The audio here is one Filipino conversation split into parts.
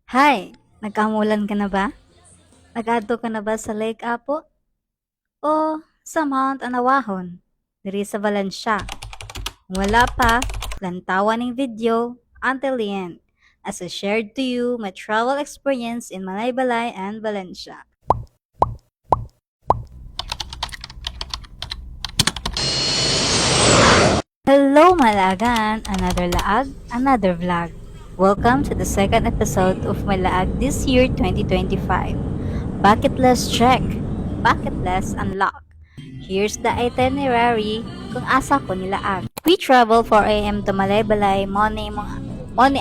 Hi! Nagkamulan ka na ba? Nag-adto ka na ba sa Lake Apo? O sa Mount Anawahon? Diri sa Valencia. Kung wala pa, lantawan ng video until the end as I shared to you my travel experience in Malaybalay and Valencia. Hello Malagan! Another laag, another vlog. Welcome to the second episode of my laag this year 2025. Bucket list check. Bucket list unlock. Here's the itinerary kung asa ko nilaag. We travel 4 a.m. to Malaybalay. Mo ni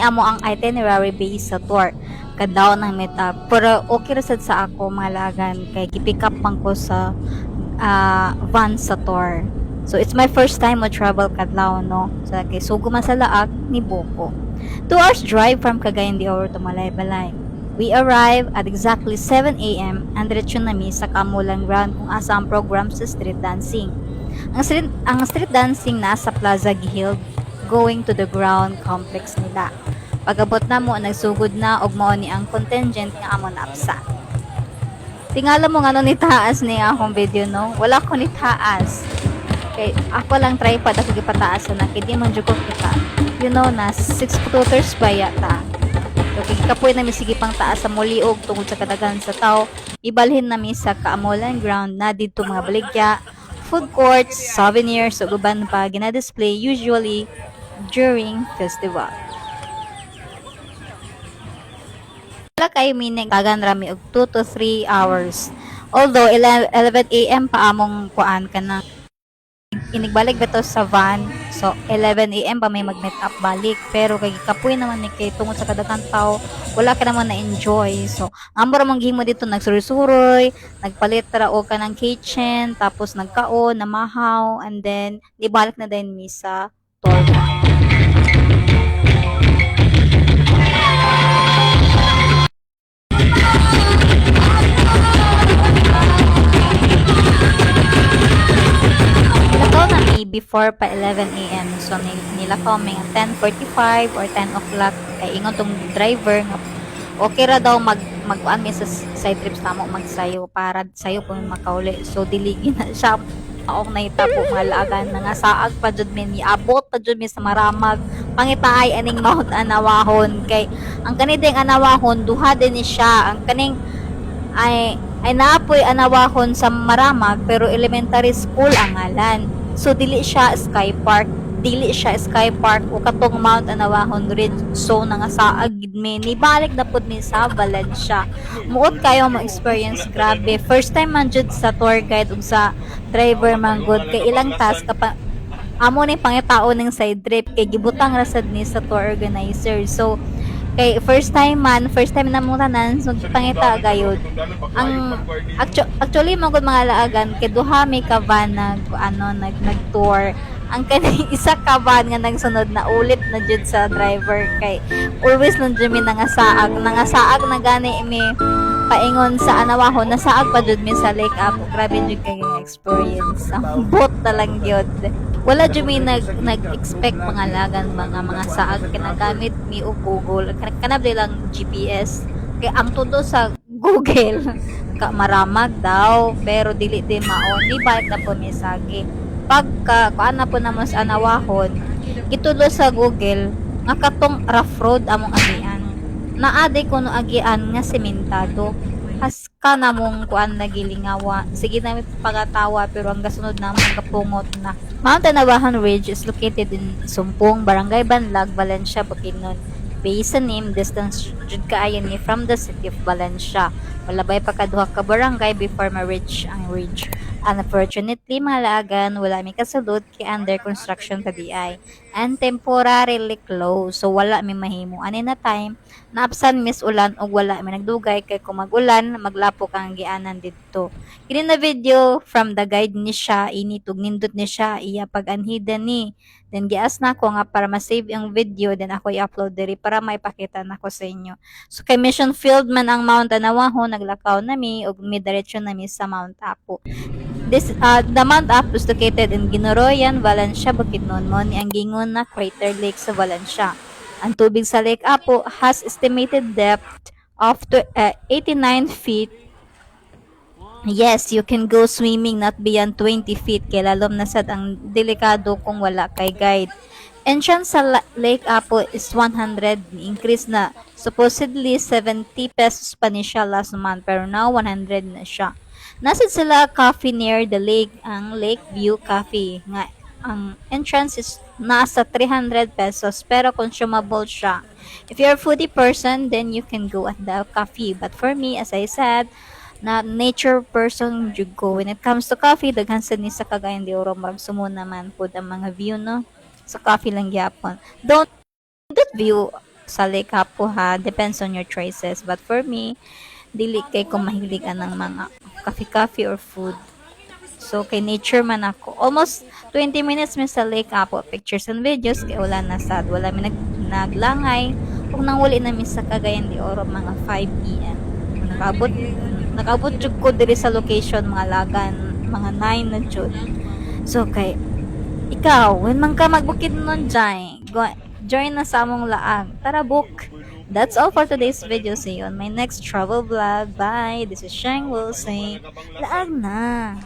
amo ang itinerary based sa tour. Kadaw ng meet up. Pero okay ra sad sa ako malagan kay gipick up man ko sa van sa tour. So it's my first time mo travel kadlaw no. So kay sugo man sa laag ni Boko. 2 hours drive from Cagayan de Oro to Malaybalay. We arrive at exactly 7 a.m. and diretso nami sa Kamulang Ground kung asa ang program sa street dancing. Ang street dancing nasa Plaza Guild going to the ground complex nila. Pag-abot na mo, nagsugod na og mao ni ang contingent nga amo naapsa. Tingala mo ngano ni taas ni akong video no? Wala ko ni taas. Kay ako lang tripod ako gipataas na kay di man jud ko kita. You know na 6 footers ba yata. So kay kapoy na mi sige pang taas sa muliog tungod sa kadagan sa tao. Ibalhin nami sa Kaamulan Ground na didto mga baligya, food courts, souvenirs ug uban pa gina-display usually during festival. Wala kayo meaning tagan rami og 2 to 3 hours. Although 11 a.m. pa among kuan kanang inigbalik ba to sa van. So 11 a.m. pa may mag-meet up balik. Pero kay kapoy naman ni kay tungod sa kadagang tao, wala ka naman na-enjoy. So amo ra mong gihimo dito nagsuroy-suroy, nagpalit ra og kanang kitchen, tapos nagkaon, namahaw, and then nibalik na din mi sa tour. Nilakaw na before pa 11 a.m. So, nilakaw may 10:45 or 10 o'clock. Kay ingon tong driver nga okay ra daw magkuan mi sa side trips namo magsayo para sayo kung makauli. So, diligi na siya. Ako nahitapo mga laagan na nga saag pa jud mi niabot pa jud mi sa Maramag. Pangitaay aning Mount Anawahon kay ang kanideng Anawahon duha din ni siya. Ang kaning ay naapoy Anawahon sa Maramag pero elementary school ang ngalan. So dili siya Sky Park, o katong Mount Anawahon Ridge. So nangasaag gid mi ni balik na pud mi sa Valencia. Muot kayo mo experience grabe. First time man jud sa tour guide ug sa driver man gud kay ilang task kapag amo ni pangitao ng side trip kay gibutang ra sad ni sa tour organizer. So kay first time na mo tanan so pangita gayud ang actually mo gud mga laagan kay duha may ka van nag-tour ang kani isa ka van nga nagsunod na ulit na jud sa driver kay always nandiyan mi nangasaag na gani mi paingon sa Anawahon nasaag pa jud mi sa Lake Apo. Grabe jud kay experience ang bot na lang jud. Wala jud mi nag-expect mga lagan mga saag kinagamit mi og Google kanabli lang GPS kay ang tudo sa Google ka Maramag daw pero dili din mao ni balik na po mi sagi pagka kuan na po namo sa Anawahon gitulo sa Google nga katong rough road among agian naade kuno agian nga sementado has ka namong kuan nagilingawa sige na pagatawa pero ang gasunod namong kapungot na Mount Anawahon Ridge is located in Sumpong, Barangay Banlag, Valencia, Bukidnon. Based sa name, distance jud kaayo ni from the city of Valencia. Walabay pa kaduha ka barangay before ma-reach ang ridge. Unfortunately, mga laagan, wala mi kasulod kay under construction pa di ay. And temporarily closed. So wala mi mahimo ani na time naapsan mis ulan og wala mi nagdugay kay kung mag-ulan maglapok ang gianan didto. Kini na video from the guide ni siya initog nindot ni siya iya pag-anhida ni. Then gias na ko nga para ma-save yung video then ako i-upload diri para maipakita nako sa inyo. So kay mission field man ang Mount Anawahon naglakaw nami og midiretso nami sa Mount Apo. The Mount Apo is located in Ginoroyan, Valencia, Bukidnon mo ni ang gingon na crater lake sa Valencia. Ang tubig sa Lake Apo has estimated depth After 89 feet, yes, you can go swimming not beyond 20 feet kay lalom na sad ang delikado kung wala kay guide. Entrance sa Lake Apo is 100, increase na. Supposedly 70 pesos pa ni siya last month pero now 100 na siya. Nasa sila cafe near the lake, ang Lakeview Cafe. Nga, ang entrance is nasa 300 pesos pero consumable siya. If you're a foodie person, then you can go at the cafe. But for me, as I said, na nature person jud ko. When it comes to coffee, daghan sad ni sa Cagayan de Oro, marag sumo naman po ang mga view, no? Sa coffee lang gyapon. Don't view sa Lake Apo ha, depends on your choices. But for me, dili kay ko mahilig ng mga coffee or food. So, kay nature man ako. Almost 20 minutes mi sa Lake Apo. Pictures and videos, kay wala na sad. Wala mi naglangay. Kung nang uli na mi sa Cagayan de Oro, mga 5 p.m. Nakaabot jud ko diri sa location, mga lagan, mga 9 na jud. So, kay ikaw, when man ka magbukid nun dyan, join na sa among laag. Tara, book! That's all for today's video. See you on my next travel vlog. Bye! This is Shang will say, laag na!